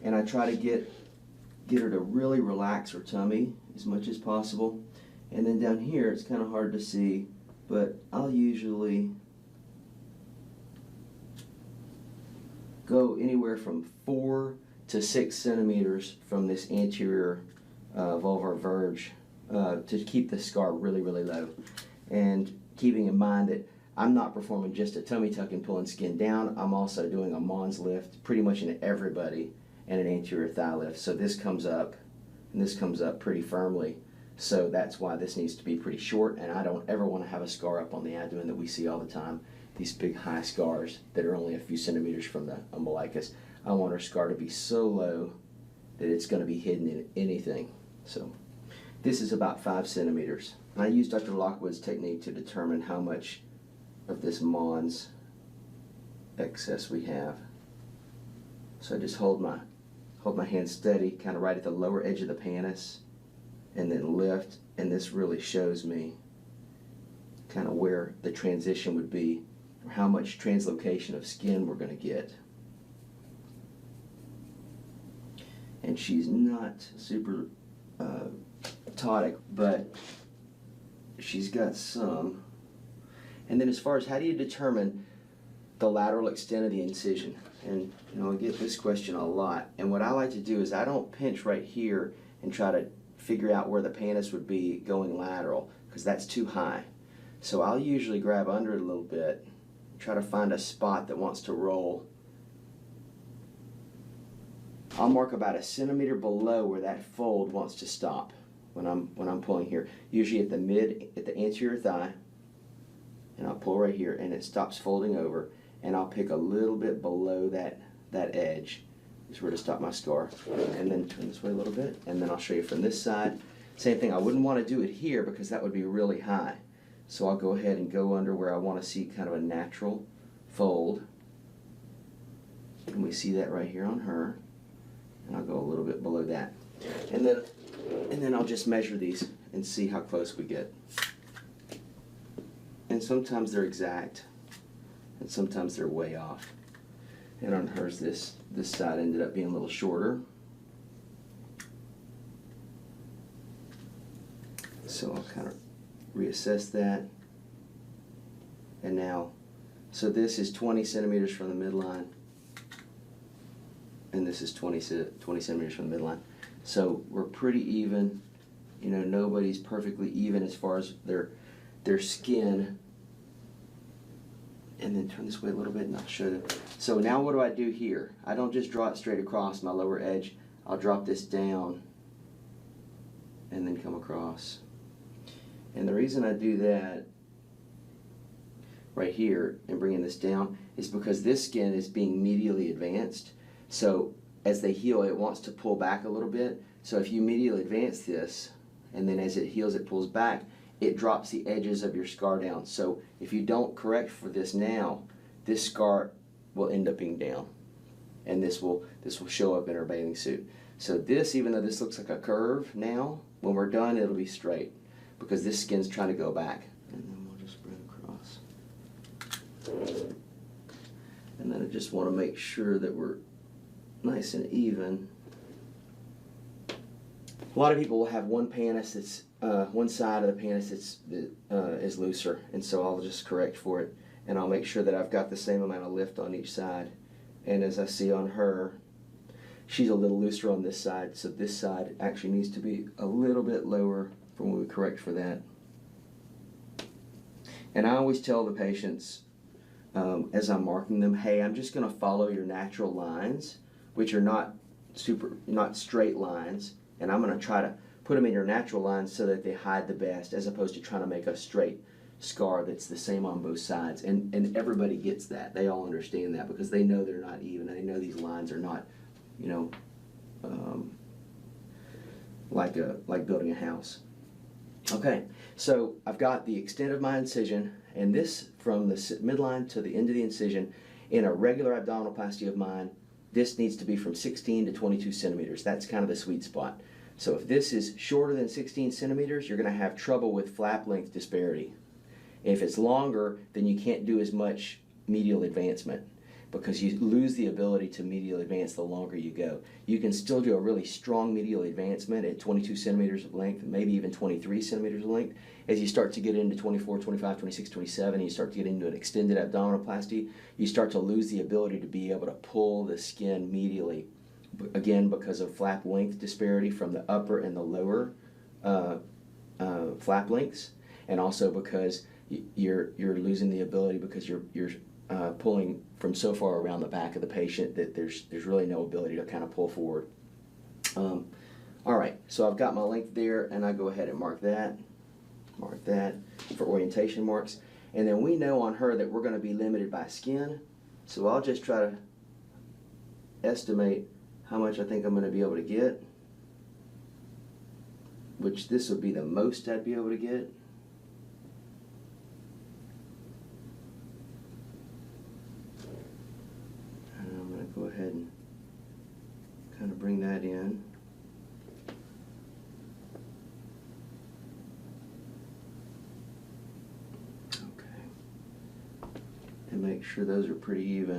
and I try to get her to really relax her tummy as much as possible. And then down here, it's kind of hard to see, but I'll usually go anywhere from 4 to 6 centimeters from this anterior vulvar verge to keep the scar really, really low. And keeping in mind that I'm not performing just a tummy tuck and pulling skin down, I'm also doing a Mons lift pretty much in everybody and an anterior thigh lift. So this comes up and this comes up pretty firmly. So that's why this needs to be pretty short, and I don't ever want to have a scar up on the abdomen that we see all the time, these big high scars that are only a few centimeters from the umbilicus. I want our scar to be so low that it's going to be hidden in anything. So this is about 5 centimeters. And I use Dr. Lockwood's technique to determine how much of this Mons excess we have. So I just hold my hand steady, kind of right at the lower edge of the pannus, and then lift, and this really shows me kind of where the transition would be, or how much translocation of skin we're going to get. And she's not super ptotic, but she's got some. And then as far as how do you determine the lateral extent of the incision? And I get this question a lot. And what I like to do is I don't pinch right here and try to figure out where the pannus would be going lateral, because that's too high. So I'll usually grab under it a little bit, try to find a spot that wants to roll. I'll mark about 1 centimeter below where that fold wants to stop when I'm pulling here. Usually at the anterior thigh, and I'll pull right here, and it stops folding over, and I'll pick a little bit below that edge is where to stop my scar, and then turn this way a little bit, and then I'll show you from this side. Same thing, I wouldn't want to do it here because that would be really high. So I'll go ahead and go under where I want to see kind of a natural fold, and we see that right here on her, and I'll go a little bit below that, and then I'll just measure these and see how close we get. And sometimes they're exact, and sometimes they're way off. And on hers, this side ended up being a little shorter. So I'll kind of reassess that. And now, so this is 20 centimeters from the midline, and this is 20 centimeters from the midline. So we're pretty even. Nobody's perfectly even as far as their skin. And then turn this way a little bit and I'll show you. So now what do I do here? I don't just draw it straight across my lower edge. I'll drop this down and then come across. And the reason I do that right here and bringing this down is because this skin is being medially advanced. So as they heal, it wants to pull back a little bit. So if you medially advance this, and then as it heals, it pulls back, it drops the edges of your scar down. So if you don't correct for this now, this scar will end up being down, and this will show up in her bathing suit. So this, even though this looks like a curve now, when we're done it'll be straight because this skin's trying to go back. And then we'll just bring across. And then I just want to make sure that we're nice and even. A lot of people will have one pannus that's one side of the pannus is looser, and so I'll just correct for it, and I'll make sure that I've got the same amount of lift on each side. And as I see on her, she's a little looser on this side, so this side actually needs to be a little bit lower for when we correct for that. And I always tell the patients as I'm marking them, hey, I'm just going to follow your natural lines, which are not straight lines, and I'm going to try to put them in your natural lines so that they hide the best, as opposed to trying to make a straight scar that's the same on both sides. And everybody gets that. They all understand that because they know they're not even. They know these lines are not, like building a house. Okay, so I've got the extent of my incision, and this from the midline to the end of the incision in a regular abdominoplasty of mine, this needs to be from 16 to 22 centimeters. That's kind of the sweet spot. So if this is shorter than 16 centimeters, you're going to have trouble with flap length disparity. If it's longer, then you can't do as much medial advancement. because you lose the ability to medially advance the longer you go. You can still do a really strong medial advancement at 22 centimeters of length, maybe even 23 centimeters of length. As you start to get into 24, 25, 26, 27, and you start to get into an extended abdominoplasty, you start to lose the ability to be able to pull the skin medially. Again, because of flap length disparity from the upper and the lower flap lengths, and also because you're losing the ability because you're pulling from so far around the back of the patient that there's really no ability to kind of pull forward. All right, so I've got my length there, and I go ahead and mark that for orientation marks. And then we know on her that we're going to be limited by skin, so I'll just try to estimate how much I think I'm going to be able to get, which this would be the most I'd be able to get. And I'm going to go ahead and kind of bring that in. Okay. And make sure those are pretty even.